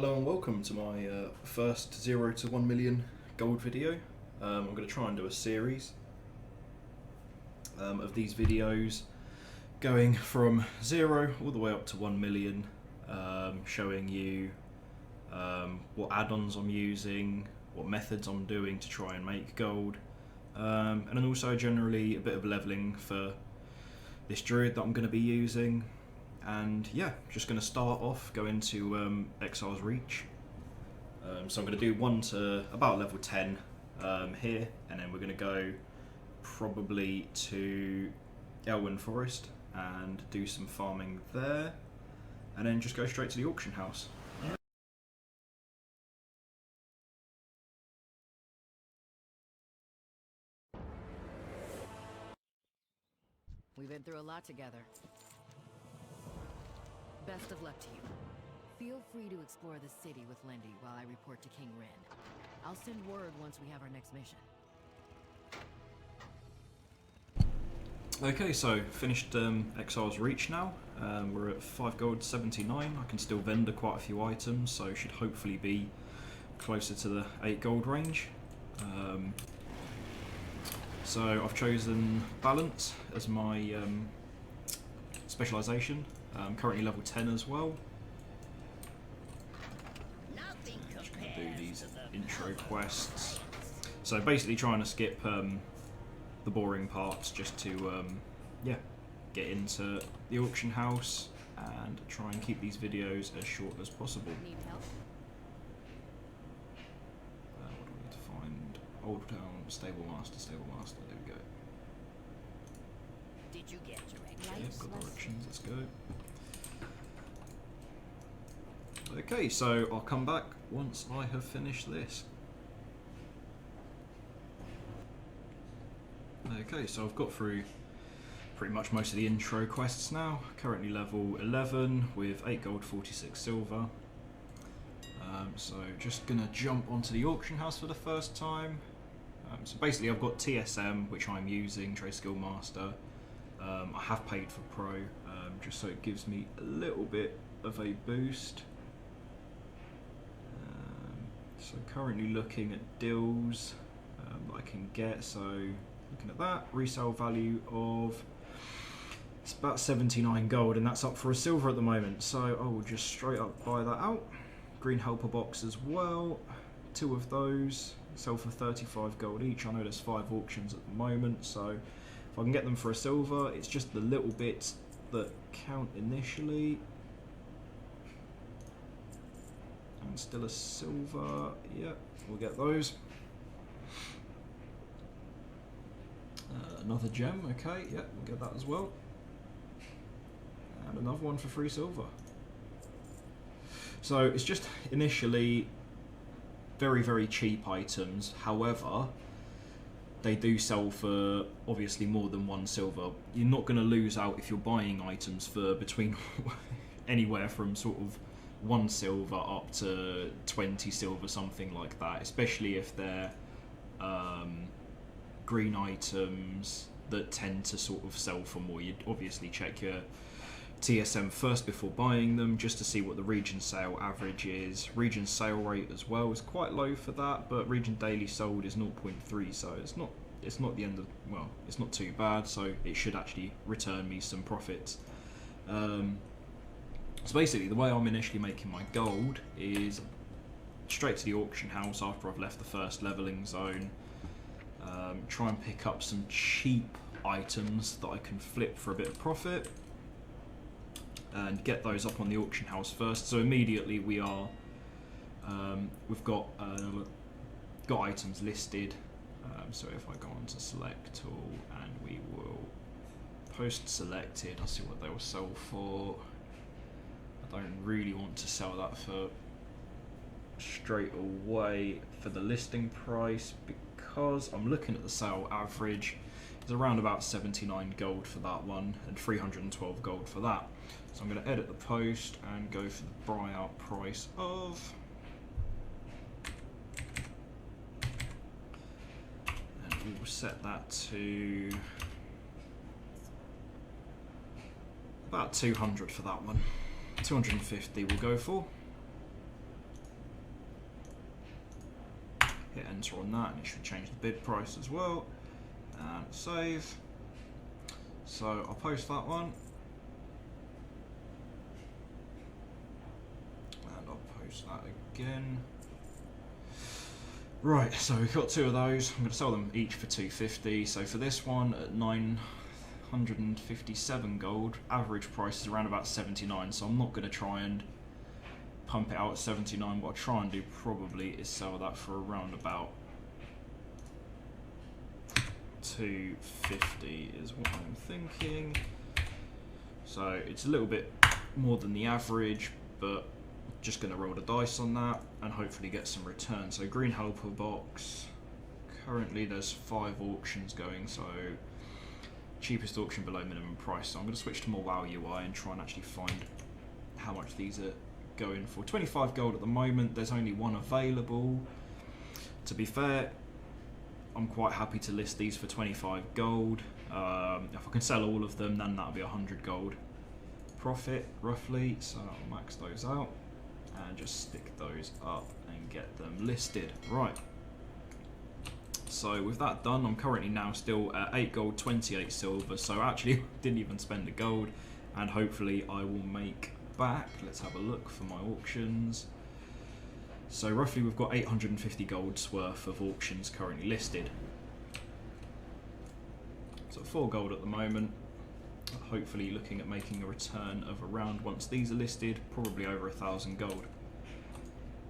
Hello and welcome to my first 0 to 1 million gold video. I'm going to try and do a series of these videos going from 0 all the way up to 1 million, showing you what add-ons I'm using, what methods I'm doing to try and make gold, and then also generally a bit of leveling for this druid that I'm going to be using. And yeah, just going to start off going to Exile's Reach. So I'm going to do 1 to about level 10 here, and then we're going to go probably to Elwyn Forest and do some farming there, and then just go straight to the auction house. We've been through a lot together. Best of luck to you. Feel free to explore the city with Lindy while I report to King Rin. I'll send word once we have our next mission. Okay, so finished Exile's Reach now. We're at 5 gold 79. I can still vendor quite a few items, so should hopefully be closer to the 8 gold range. So I've chosen Balance as my specialisation. Currently level 10 as well. Just going to do these intro quests. So basically trying to skip the boring parts just to yeah, get into the auction house and try and keep these videos as short as possible. Need help? What do we need to find? Old Town, Stable Master, there we go. Did you get Okay, directions? got directions, let's go. Okay, so I'll come back once I have finished this. Okay, so I've got through pretty much most of the intro quests now. Currently level 11 with 8 gold, 46 silver. So just gonna jump onto the auction house for the first time. So basically I've got TSM, which I'm using, Trade Skill Master. I have paid for Pro, just so it gives me a little bit of a boost. So currently looking at deals that I can get. So looking at that, resale value of, it's about 79 gold, and that's up for a silver at the moment. So I will just straight up buy that out. Green helper box as well, 2 of those, sell for 35 gold each. I know there's 5 auctions at the moment, so if I can get them for a silver, it's just the little bits that count initially. And still a silver, yeah, we'll get those. Another gem, okay, yeah, we'll get that as well. And another one for 3 silver. So it's just initially very, very cheap items. However, they do sell for obviously more than 1 silver. You're not going to lose out if you're buying items for between anywhere from sort of 1 silver up to 20 silver, something like that, especially if they're green items that tend to sort of sell for more. You'd obviously check your TSM first before buying them, just to see what the region sale average is. Region sale rate as well is quite low for that, but region daily sold is 0.3, so it's not the end of, well, it's not too bad, so it should actually return me some profits. So basically the way I'm initially making my gold is straight to the auction house after I've left the first leveling zone. Try and pick up some cheap items that I can flip for a bit of profit and get those up on the auction house first. So immediately we are, we've got items listed. So if I go on to select tool and we will post selected, I'll see what they will sell for. I don't really want to sell that for straight away for the listing price, because I'm looking at the sale average. It's around about 79 gold for that one and 312 gold for that. So I'm going to edit the post and go for the buyout price of, and we will set that to about 200 for that one. 250 we'll go for. hit enter on that and it should change the bid price as well. And save. So I'll post that one. And I'll post that again. Right, so we've got 2 of those. I'm going to sell them each for 250. So for this one at 957 gold, average price is around about 79. So I'm not going to try and pump it out at 79. What I'll try and do probably is sell that for around about 250 is what I'm thinking. So it's a little bit more than the average, but just going to roll the dice on that and hopefully get some return. So green helper box, currently there's 5 auctions going, so cheapest auction below minimum price. So I'm going to switch to more WoW UI and try and actually find how much these are going for. 25 gold at the moment, there's only 1 available. To be fair, I'm quite happy to list these for 25 gold. If I can sell all of them, then that'll be 100 gold profit roughly. So I'll max those out and just stick those up and get them listed. Right. So with that done, I'm currently now still at 8 gold, 28 silver. So actually didn't even spend a gold, and hopefully I will make back. Let's have a look for my auctions. So roughly we've got 850 gold's worth of auctions currently listed. So 4 gold at the moment. Hopefully looking at making a return of around, once these are listed, probably over 1,000 gold.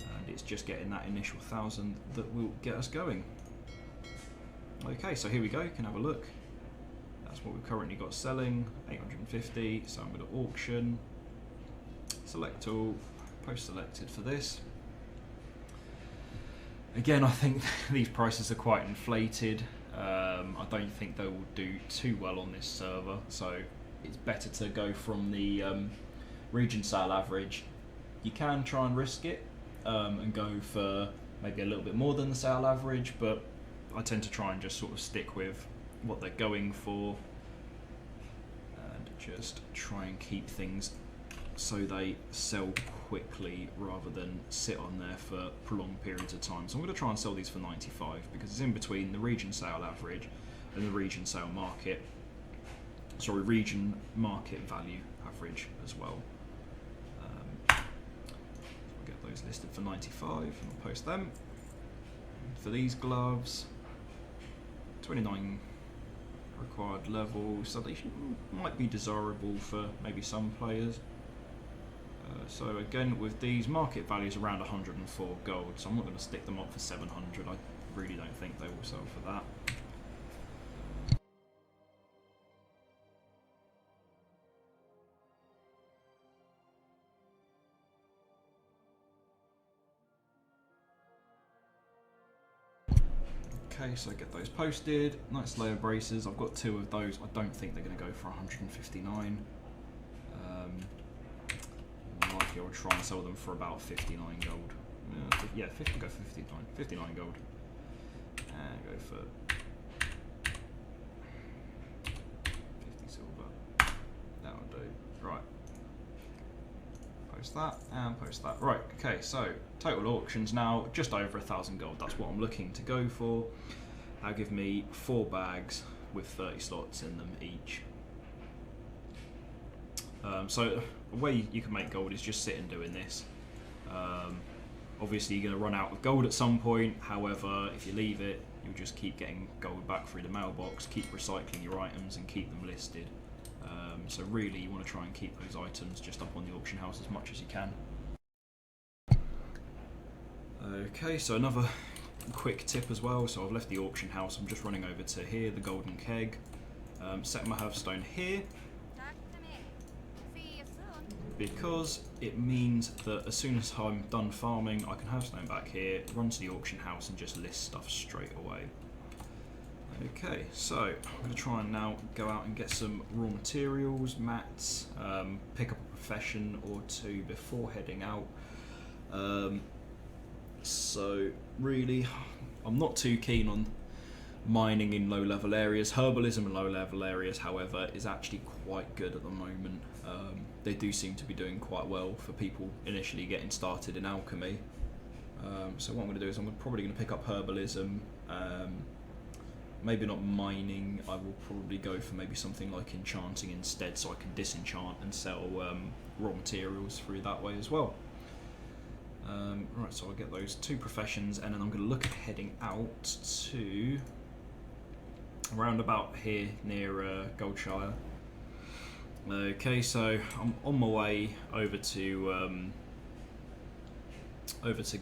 And it's just getting that initial 1,000 that will get us going. Okay, so here we go, you can have a look. That's what we've currently got selling, 850. So I'm going to auction, select all, post selected for this. Again, I think these prices are quite inflated. I don't think they will do too well on this server, so it's better to go from the region sale average. You can try and risk it and go for maybe a little bit more than the sale average, but I tend to try and just sort of stick with what they're going for and just try and keep things so they sell quickly rather than sit on there for prolonged periods of time. So I'm going to try and sell these for 95 because it's in between the region sale average and the region sale market, sorry, region market value average as well. So we'll get those listed for 95 and I'll post them. For these gloves, 29 required level, so they might be desirable for maybe some players. So again, with these, market values around 104 gold, so I'm not going to stick them up for 700. I really don't think they will sell for that. Okay, so get those posted. Nice layer braces. I've got 2 of those. I don't think they're going to go for 159. Likely I'll try and sell them for about 59 gold. Yeah, go for 59 gold. And go for 50 silver. That'll do. Right. Post that and post that. Right, okay, so total auctions now, just over 1,000 gold. That's what I'm looking to go for. That'll give me 4 bags with 30 slots in them each. So the way you can make gold is just sitting doing this. Obviously you're going to run out of gold at some point, however if you leave it you'll just keep getting gold back through the mailbox, keep recycling your items and keep them listed. So really you want to try and keep those items just up on the auction house as much as you can. Okay, so another quick tip as well, so I've left the auction house, I'm just running over to here, the golden keg, set my hearthstone here, because it means that as soon as I'm done farming I can hearthstone back here, run to the auction house and just list stuff straight away. Okay, so I'm going to try and now go out and get some raw materials, mats, pick up a profession or 2 before heading out. So really I'm not too keen on mining in low level areas. Herbalism in low level areas however is actually quite good at the moment. They do seem to be doing quite well for people initially getting started in alchemy. So what I'm going to do is I'm probably going to pick up herbalism. Maybe not mining. I will probably go for maybe something like enchanting instead, so I can disenchant and sell raw materials through that way as well. Right, so I'll get those 2 professions, and then I'm going to look at heading out to around about here near Goldshire. Okay, so I'm on my way over to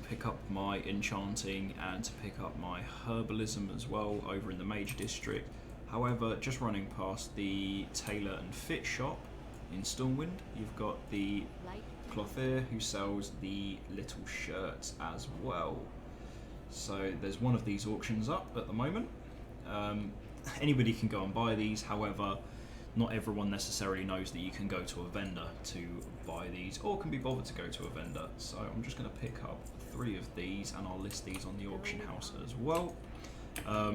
pick up my enchanting and to pick up my herbalism as well over in the Major District. However, just running past the tailor and fit shop in Stormwind, you've got the clothier who sells the little shirts as well. So there's one of these auctions up at the moment. Anybody can go and buy these, however, not everyone necessarily knows that you can go to a vendor to buy these, or can be bothered to go to a vendor. So I'm just going to pick up 3 of these, and I'll list these on the auction house as well.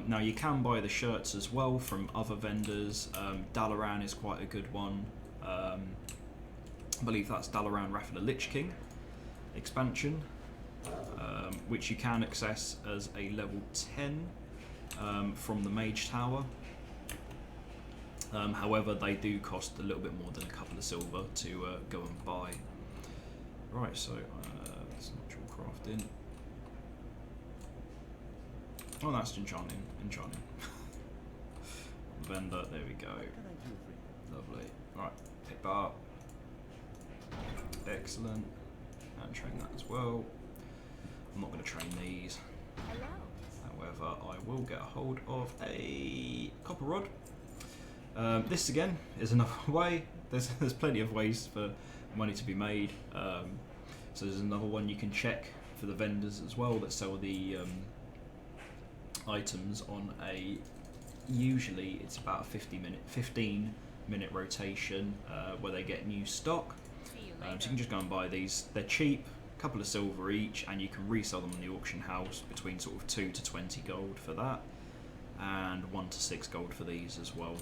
Now you can buy the shirts as well from other vendors. Dalaran is quite a good one. I believe that's Dalaran Wrath of the Lich King expansion, which you can access as a level 10 from the Mage Tower. However, they do cost a little bit more than a couple of silver to go and buy. Right, so it's natural crafting. Oh, that's enchanting. Vendor, there we go. Lovely. Right, pick that up. Excellent. And train that as well. I'm not going to train these. However, I will get a hold of a copper rod. This again is another way. There's plenty of ways for money to be made. So there's another one you can check for the vendors as well that sell the items on a. Usually it's about a 15 minute rotation where they get new stock. So you can just go and buy these. They're cheap, a couple of silver each, and you can resell them in the auction house between sort of 2 to 20 gold for that, and 1 to 6 gold for these as well.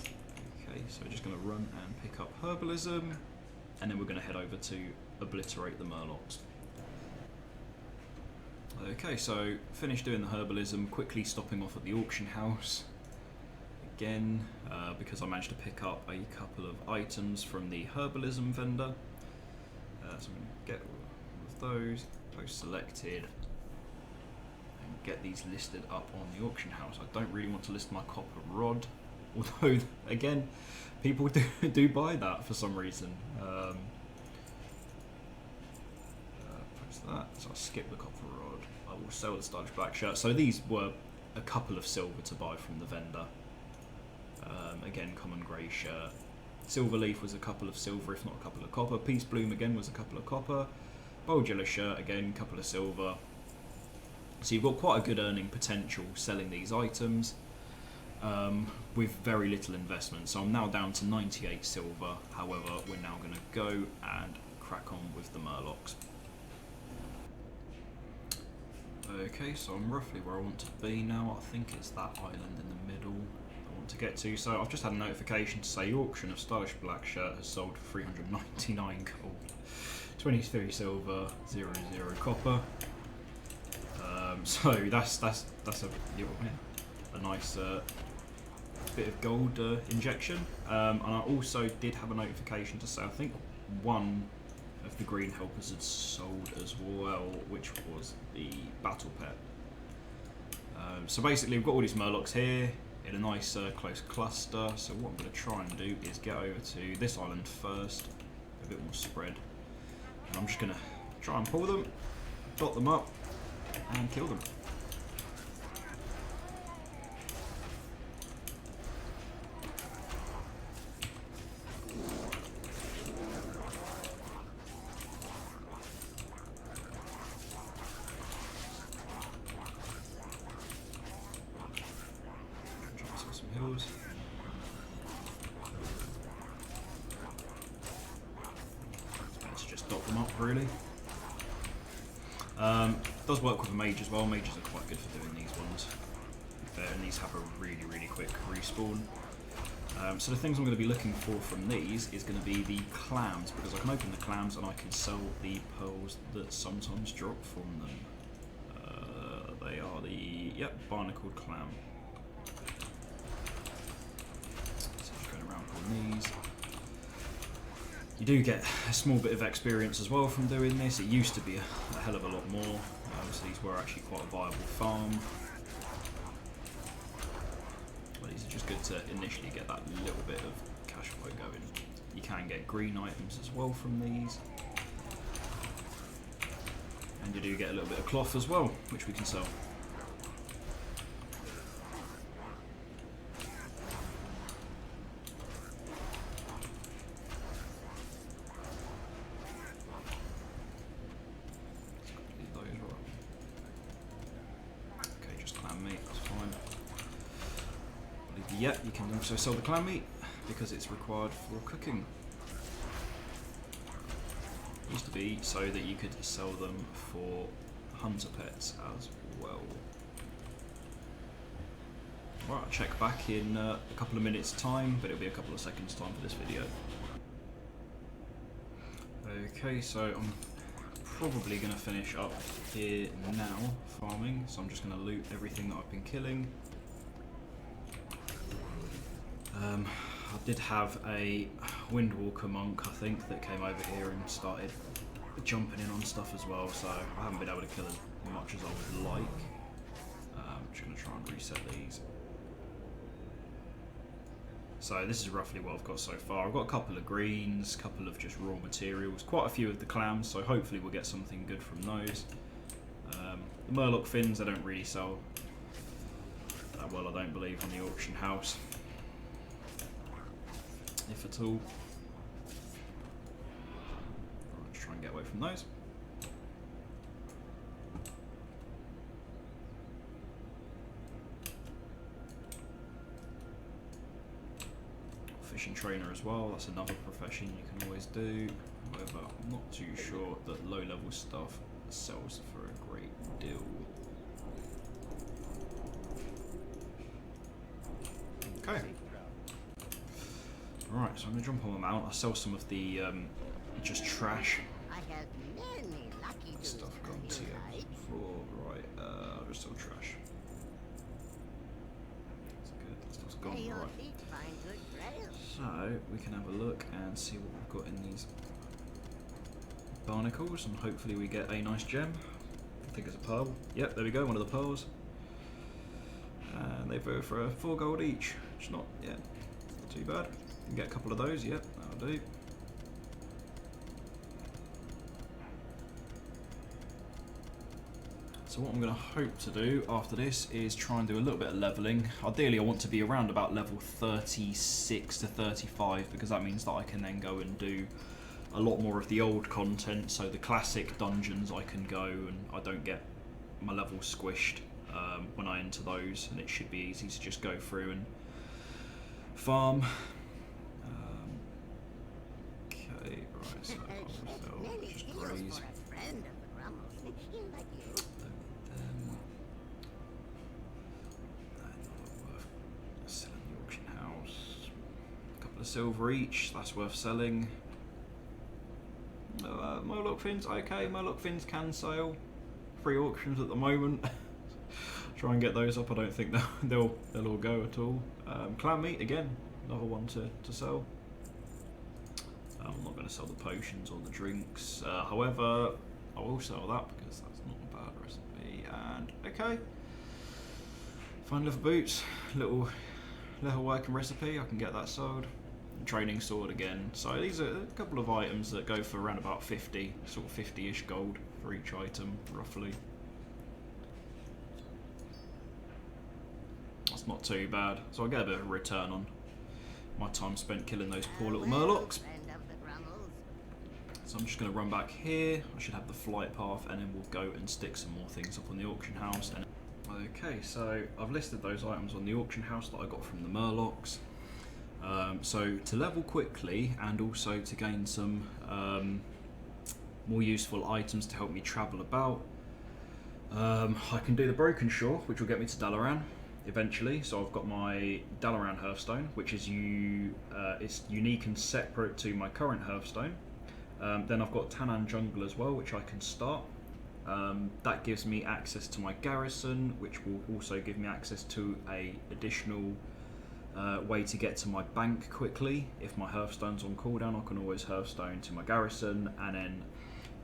Okay, so we're just going to run and pick up herbalism, and then we're going to head over to obliterate the murlocs. Okay, so finished doing the herbalism, quickly stopping off at the auction house again, because I managed to pick up a couple of items from the herbalism vendor. So I'm going to get all of those selected and get these listed up on the auction house. I don't really want to list my copper rod, although again, people do buy that for some reason. Post that, so I'll skip the copper rod. I will sell the stylish black shirt. So these were a couple of silver to buy from the vendor. Again, common grey shirt. Silver leaf was a couple of silver, if not a couple of copper. Peace bloom again was a couple of copper. Bold yellow shirt again, a couple of silver. So you've got quite a good earning potential selling these items with very little investment. So I'm now down to 98 silver. However, we're now going to go and crack on with the murlocs. Okay, so I'm roughly where I want to be now. I think it's that island in the middle I want to get to. So I've just had a notification to say auction of stylish black shirt has sold for 399 gold, 23 silver, 0 copper. So that's a nice bit of gold injection. And I also did have a notification to say I think one of the green helpers had sold as well, which was the battle pet. So basically we've got all these murlocs here in a nice close cluster. So what I'm going to try and do is get over to this island first, a bit more spread, and I'm just going to try and pull them, dot them up and kill them. Let's just dot them up really. Does work with a mage as well. Mages are quite good for doing these ones. And these have a really quick respawn. So the things I'm going to be looking for from these is going to be the clams, because I can open the clams and I can sell the pearls that sometimes drop from them. They are the, barnacled clam. So just going around on these. You do get a small bit of experience as well from doing this. It used to be a hell of a lot more. So these were actually quite a viable farm. But these are just good to initially get that little bit of cash flow going. You can get green items as well from these. And you do get a little bit of cloth as well, which we can sell. Okay, just clam meat, that's fine. Yeah, you can also sell the clam meat because it's required for cooking. Used to be so that you could sell them for hunter pets as well. Right, I'll check back in a couple of minutes time, but it'll be a couple of seconds time for this video. Okay, so I'm probably going to finish up here now farming, so I'm just going to loot everything that I've been killing. I did have a Windwalker monk, I think, that came over here and started jumping in on stuff as well, so I haven't been able to kill as much as I would like. I'm just going to try and reset these. So this is roughly what I've got so far. I've got a couple of greens, a couple of just raw materials, quite a few of the clams, so hopefully we'll get something good from those. The Murloc fins, I don't really sell that well, I don't believe, on the auction house. If at all. I'll just try and get away from those. Fishing trainer as well, that's another profession you can always do. However, I'm not too sure that low level stuff sells for a great deal. Okay. Right, so I'm going to jump on my mount. I'll sell some of the just trash stuff gone to you before. Right, I'll just sell trash. That's good, that stuff's gone. Right. So we can have a look and see what we've got in these barnacles, and hopefully we get a nice gem. I think it's a pearl. Yep, there we go, one of the pearls. And they go for 4 gold each, which is not too bad. You can get a couple of those, yep, that'll do. So what I'm going to hope to do after this is try and do a little bit of leveling. Ideally I want to be around about level 36 to 35, because that means that I can then go and do a lot more of the old content, so the classic dungeons I can go and I don't get my level squished when I enter those, and it should be easy to just go through and farm. Okay, right, so I'll just graze. Selling the auction house. A couple of silver each, that's worth selling. Murloc fins, okay, Murloc fins can sell. Free auctions at the moment. Try and get those up, I don't think they'll all go at all. Clam meat, again, another one to sell. I'm not going to sell the potions or the drinks, however, I will sell that because that's not a bad recipe. And okay, fine leather boots, little working recipe, I can get that sold. Training sword again. So these are a couple of items that go for around about 50, sort of 50-ish gold for each item, roughly. That's not too bad. So I'll get a bit of a return on my time spent killing those poor little Murlocs. So I'm just going to run back here. I should have the flight path, and then we'll go and stick some more things up on the auction house. Okay, so I've listed those items on the auction house that I got from the Murlocs. So to level quickly and also to gain some more useful items to help me travel about, I can do the Broken Shore, which will get me to Dalaran. eventually. So I've got my Dalaran Hearthstone, which is it's unique and separate to my current Hearthstone. Then I've got Tanan Jungle as well, which I can start. That gives me access to my garrison, which will also give me access to a additional way to get to my bank quickly. If my Hearthstone's on cooldown, I can always Hearthstone to my garrison, and then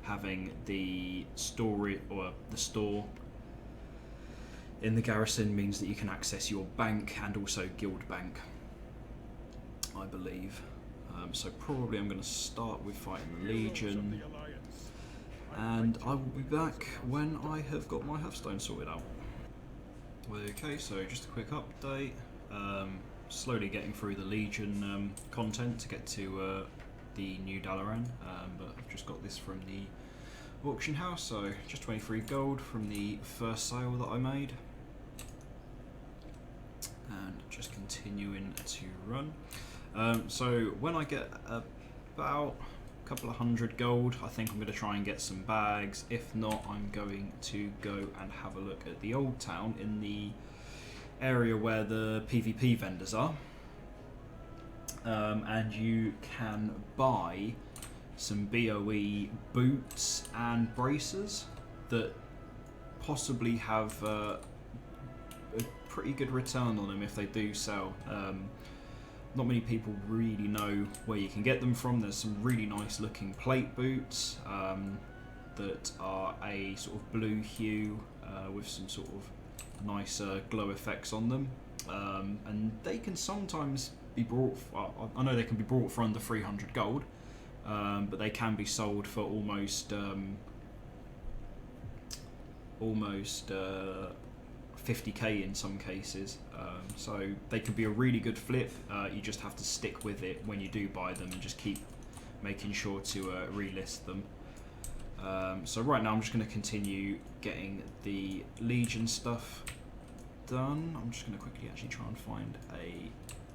having the store in the garrison means that you can access your bank and also guild bank, I believe. So probably I'm going to start with fighting the Legion, and I will be back when I have got my Hearthstone sorted out. Okay, so just a quick update. Slowly getting through the Legion content to get to the new Dalaran, but I've just got this from the auction house, so just 23 gold from the first sale that I made. And just continuing to run. So when I get about a couple of hundred gold, I think I'm going to try and get some bags. If not, I'm going to go and have a look at the old town in the area where the PvP vendors are. And you can buy some BOE boots and braces that possibly have a pretty good return on them if they do sell. Not many people really know where you can get them from. There's some really nice looking plate boots that are a sort of blue hue with some sort of nice glow effects on them, and they can sometimes be brought, I know they can be brought for under 300 gold, but they can be sold for almost 50k in some cases, so they could be a really good flip. You just have to stick with it when you do buy them and just keep making sure to relist them. So right now I'm just going to continue getting the Legion stuff done. I'm just going to quickly actually try and find a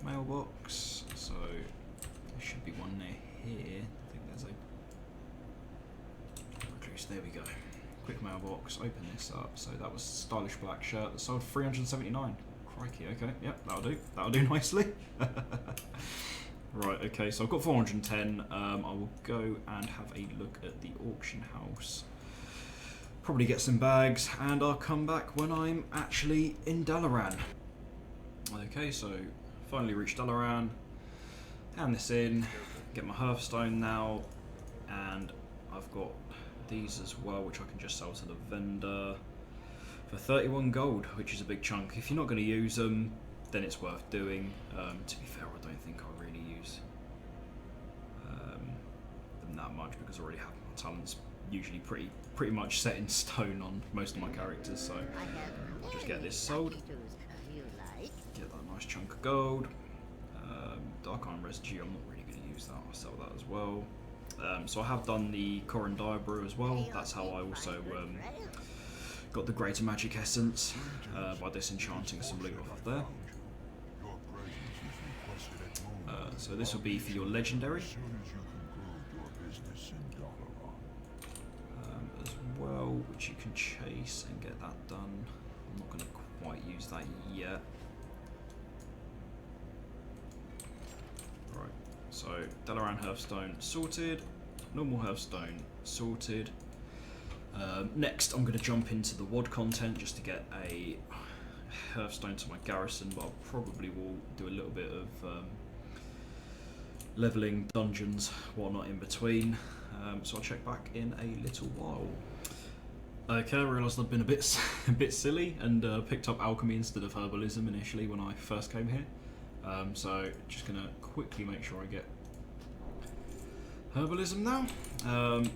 mailbox, so there should be one near here. I think there's a recluse. There we go. Quick mailbox, open this up. So that was stylish black shirt that sold 379. Crikey, okay, yep, that'll do nicely. Right, okay, so I've got 410. I will go and have a look at the auction house, probably get some bags, and I'll come back when I'm actually in Dalaran. Okay, so finally reached Dalaran, hand this in, get my Hearthstone now, and I've got these as well, which I can just sell to the vendor for 31 gold, which is a big chunk. If you're not going to use them, then it's worth doing. To be fair, I don't think I really use them that much, because I already have my talents usually pretty much set in stone on most of my characters, so I'll just get this sold, get that nice chunk of gold. Dark Iron Residue, I'm not really going to use that, I'll sell that as well. So I have done the Corran Diabrew as well. That's how I also got the Greater Magic Essence, by disenchanting some loot off of there. So this will be for your Legendary. As well, which you can chase and get that done. I'm not going to quite use that yet. Right, so Dalaran Hearthstone sorted, normal Hearthstone sorted. Next I'm going to jump into the WoD content just to get a Hearthstone to my garrison, but I probably will do a little bit of leveling, dungeons, whatnot in between. So I'll check back in a little while. Okay, I realised I'd been a bit silly and picked up alchemy instead of herbalism initially when I first came here. So just gonna quickly make sure I get herbalism now.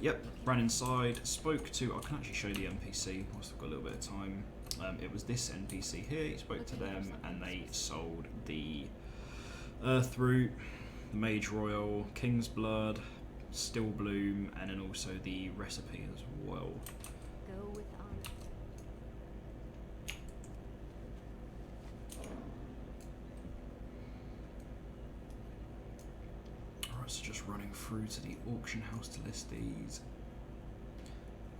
Yep, ran inside, spoke to, I can actually show the NPC whilst I've got a little bit of time. It was this NPC here, he spoke to them and they sold the throught, the Mage Royal, King's Blood, Still Bloom, and then also the recipe as well. Go with honor. Alright, so just running through to the auction house to list these.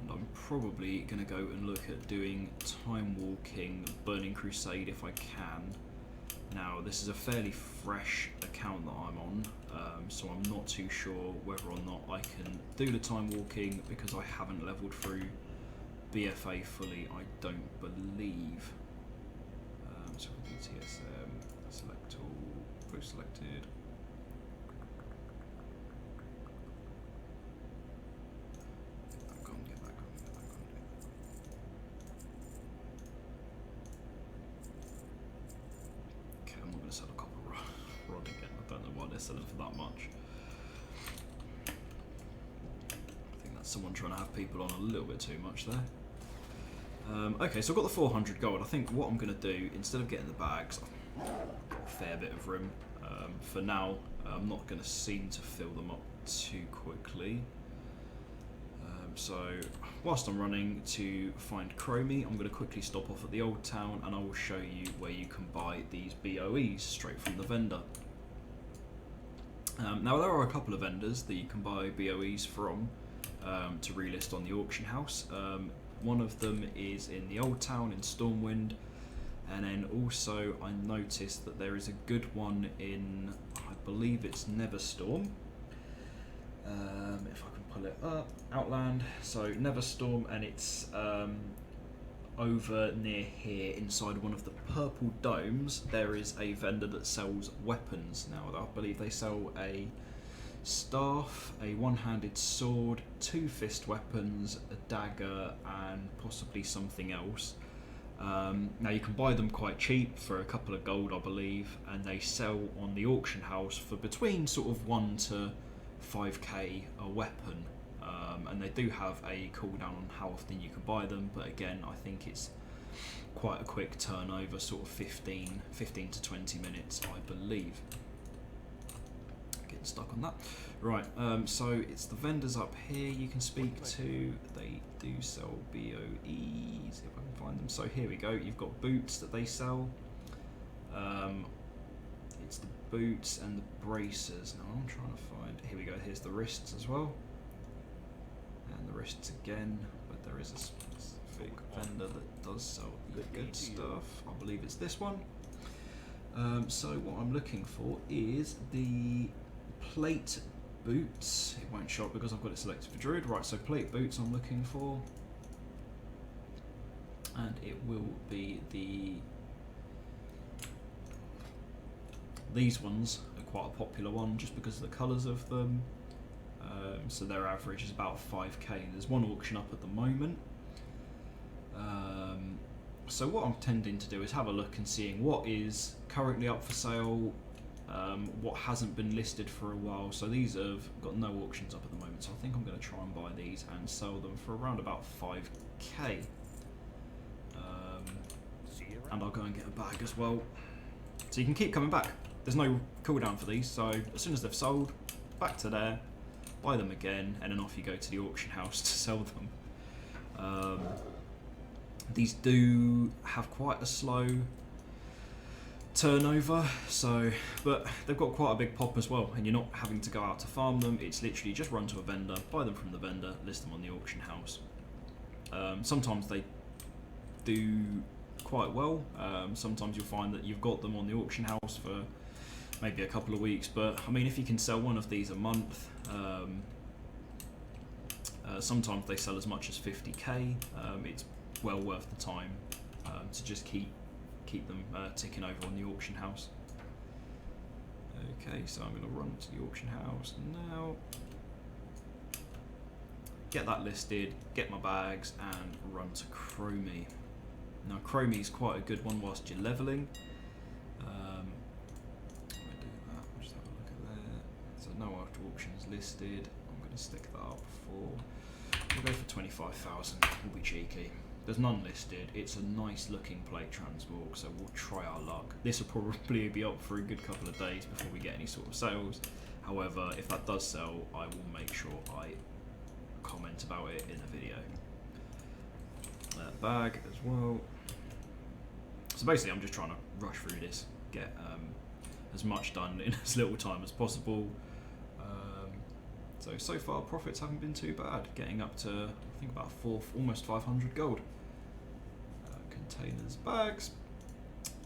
And I'm probably going to go and look at doing Time Walking Burning Crusade if I can. Now, this is a fairly fresh account that I'm on, so I'm not too sure whether or not I can do the Time Walking because I haven't leveled through BFA fully, I don't believe. So BTSM, select all, post selected. Get back on, get back on, get back on. Okay, I'm not going to sell a copper rod again. I don't know why they're selling for that much. I think that's someone trying to have people on a little bit too much there. Okay, so I've got the 400 gold. I think what I'm going to do, instead of getting the bags, I've got a fair bit of room. For now, I'm not going to seem to fill them up too quickly. So, whilst I'm running to find Chromie, I'm going to quickly stop off at the old town and I will show you where you can buy these BOEs straight from the vendor. Now, there are a couple of vendors that you can buy BOEs from to relist on the auction house. One of them is in the old town in Stormwind, and then also I noticed that there is a good one in, I believe it's Neverstorm. If I can pull it up, Outland. So Neverstorm, and it's over near here inside one of the purple domes. There is a vendor that sells weapons. Now I believe they sell a staff, a one-handed sword, 2 fist weapons, a dagger, and possibly something else. Now you can buy them quite cheap for a couple of gold, I believe, and they sell on the auction house for between sort of 1 to 5k a weapon. And they do have a cooldown on how often you can buy them, but again, I think it's quite a quick turnover, sort of 15 to 20 minutes, I believe. Getting stuck on that. Right, so it's the vendors up here you can speak to. They do sell BOEs, if I can find them. So here we go, you've got boots that they sell. It's the boots and the bracers. Now I'm trying to find, here we go, here's the wrists as well. And the wrists again, but there is a specific vendor that does sell the good stuff. I believe it's this one. So what I'm looking for is the plate boots. It won't show up because I've got it selected for Druid. Right, so plate boots I'm looking for. And it will be these ones are quite a popular one just because of the colours of them. So their average is about 5k. There's one auction up at the moment. So what I'm tending to do is have a look and seeing what is currently up for sale, what hasn't been listed for a while. So these have got no auctions up at the moment, so I think I'm going to try and buy these and sell them for around about 5k. And I'll go and get a bag as well. So you can keep coming back. There's no cooldown for these, so as soon as they've sold, back to there, buy them again, and then off you go to the auction house to sell them. These do have quite a slow turnover, so but they've got quite a big pop as well, and you're not having to go out to farm them. It's literally just run to a vendor, buy them from the vendor, list them on the auction house. Sometimes they do quite well. Sometimes you'll find that you've got them on the auction house for maybe a couple of weeks, but I mean, if you can sell one of these a month, sometimes they sell as much as 50k. It's well worth the time to just keep them ticking over on the auction house. Okay, so I'm going to run to the auction house now, get that listed, get my bags, and run to Chromie. Now Chromie is quite a good one whilst you're levelling. I'll just have a look at there. So no after auctions listed. I'm going to stick that up for, we'll go for 25,000, we'll be cheeky. There's none listed. It's a nice looking plate transmog, so we'll try our luck. This will probably be up for a good couple of days before we get any sort of sales. However, if that does sell, I will make sure I comment about it in the video. Bag as well. So basically I'm just trying to rush through this, get as much done in as little time as possible. So far profits haven't been too bad, getting up to I think about almost 500 gold. Containers, bags,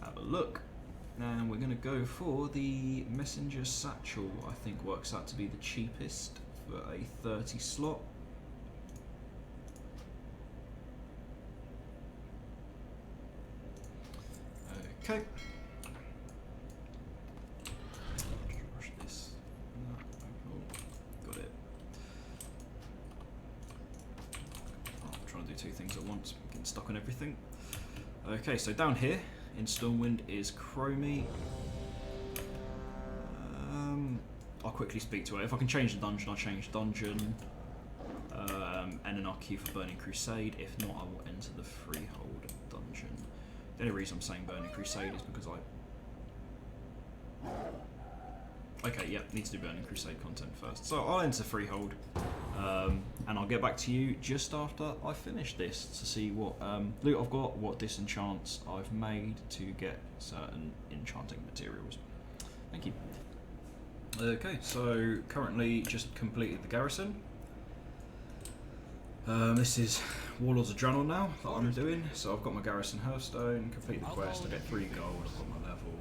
have a look, and we're going to go for the messenger satchel. I think works out to be the cheapest for a 30 slot. Okay. Rush this. Got it. Oh, I'm trying to do two things at once. I'm getting stuck on everything. Okay, so down here in Stormwind is Chromie. I'll quickly speak to it. If I can change the dungeon, I'll change dungeon. And then I'll queue for Burning Crusade. If not, I will enter the Freehold dungeon. The only reason I'm saying Burning Crusade is because okay, yeah, need to do Burning Crusade content first. So I'll enter Freehold, and I'll get back to you just after I finish this to see what loot I've got, what disenchants I've made to get certain enchanting materials. Thank you. Okay, so currently just completed the garrison. This is Warlords of Draenor now that I'm doing. So I've got my garrison hearthstone, complete the quest, I get 3 gold, I've got my level.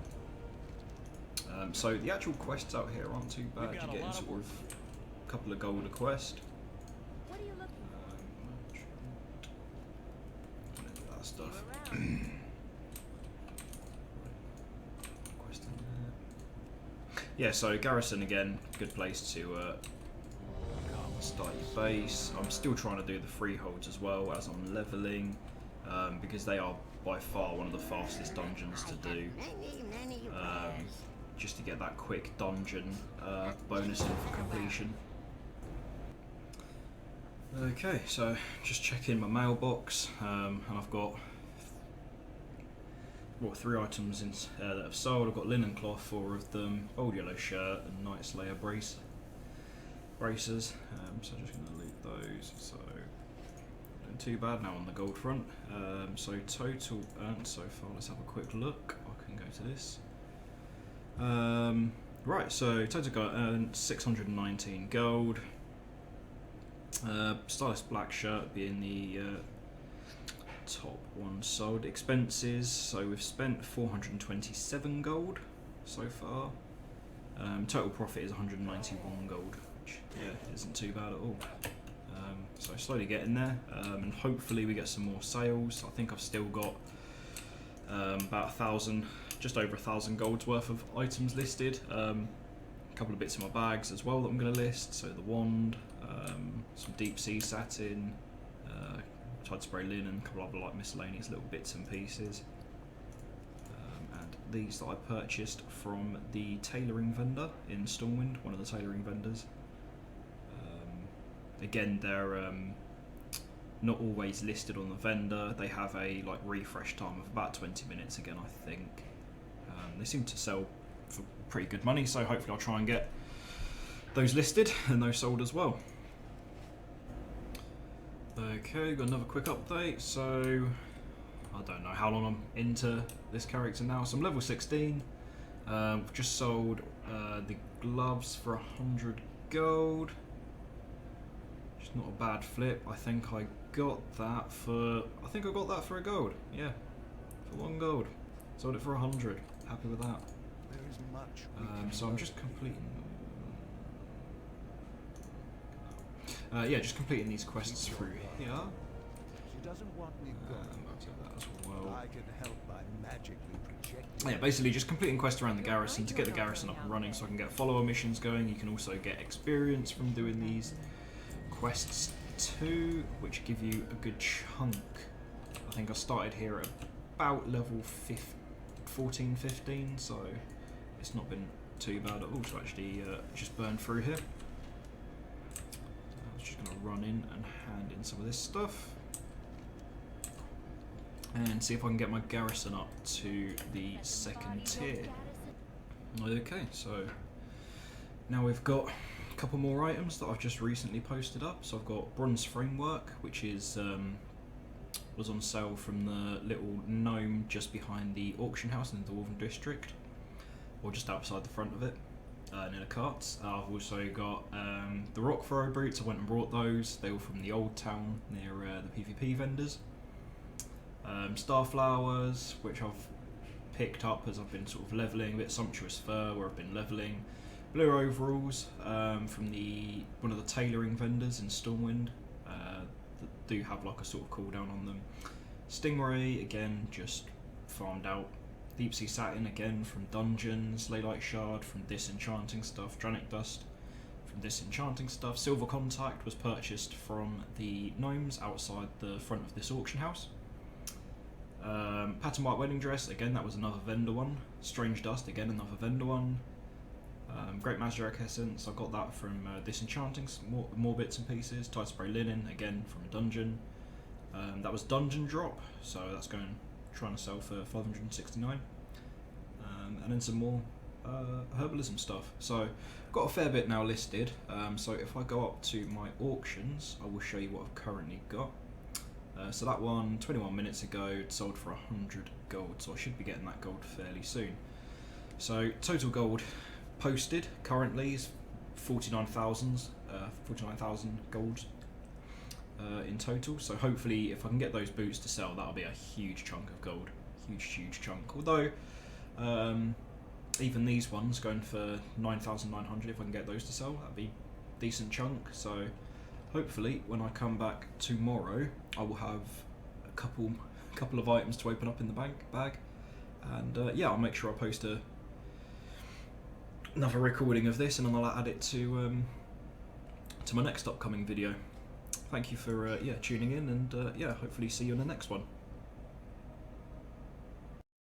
So the actual quests out here aren't too bad. You're getting sort of a couple of gold a quest. What are you looking for? That stuff. Yeah, so garrison again, good place to start your base. I'm still trying to do the freeholds as well as I'm leveling, because they are by far one of the fastest dungeons to do, just to get that quick dungeon bonus in for completion. Okay, so just checking my mailbox, and I've got 3 items in, that have sold. I've got linen cloth, 4 of them, old yellow shirt, and Night Slayer bracers. So I'm just going to loot those. So not too bad now on the gold front. So total earned so far. Let's have a quick look. I can go to this. Right, so total got earned 619 gold. Stylist black shirt being the top one sold. Expenses, so we've spent 427 gold so far. Total profit is 191 gold, which isn't too bad at all. So slowly getting there, and hopefully we get some more sales. I think I've still got about 1,000, just over 1,000 gold's worth of items listed. A couple of bits in my bags as well that I'm going to list. So the wand, some deep sea satin, tried to spray linen, a couple of other like miscellaneous little bits and pieces, and these that I purchased from the tailoring vendor in Stormwind, one of the tailoring vendors. Again, they're not always listed on the vendor. They have a like refresh time of about 20 minutes again, I think. They seem to sell for pretty good money, so hopefully I'll try and get those listed and those sold as well. Okay, got another quick update. So I don't know how long I'm into this character now. So I'm level 16. I've just sold the gloves for 100 gold. Just not a bad flip. I think I got that for a gold. Yeah, for 1 gold. Sold it for 100. Happy with that. There is much so I'm just completing. Yeah, just completing these quests through here. She doesn't want me gone. I'll do that as well. I can help by magically projecting. Yeah, basically just completing quests around the garrison to get the garrison up and running so I can get follower missions going. You can also get experience from doing these quests too, which give you a good chunk. I think I started here at about level 14, 15, so it's not been too bad at all to actually just burn through here. Just going to run in and hand in some of this stuff and see if I can get my garrison up to the 2nd tier. Okay, so now we've got a couple more items that I've just recently posted up. So I've got bronze framework, which is was on sale from the little gnome just behind the auction house in the Dwarven district, or just outside the front of it. Nilla carts. I've also got the rock throw boots. I went and brought those. They were from the old town near the PvP vendors. Starflowers, which I've picked up as I've been sort of leveling. A bit sumptuous fur where I've been leveling. Blue overalls from one of the tailoring vendors in Stormwind that do have like a sort of cooldown on them. Stingray again, just farmed out. Deep Sea Satin again from dungeons. Leylight Shard from disenchanting stuff. Dranic Dust from disenchanting stuff. Silver Contact was purchased from the gnomes outside the front of this auction house. Pattern White Wedding Dress, again that was another vendor one. Strange Dust, again another vendor one. Great Mazurek Essence, I got that from Disenchanting, more bits and pieces. Tide Spray Linen, again from a dungeon. That was Dungeon Drop, so that's trying to sell for 569. And then some more herbalism stuff. So got a fair bit now listed. So if I go up to my auctions, I will show you what I've currently got. So that one, 21 minutes ago, sold for 100 gold, so I should be getting that gold fairly soon. So total gold posted currently is 49,000 gold in total. So hopefully if I can get those boots to sell, that'll be a huge chunk of gold. Huge chunk. Although even these ones going for 9,900, if I can get those to sell, that'd be a decent chunk. So hopefully when I come back tomorrow, I will have a couple of items to open up in the bag, and yeah, I'll make sure I post another recording of this, and then I'll add it to my next upcoming video. Thank you for tuning in, and yeah, hopefully see you in the next one.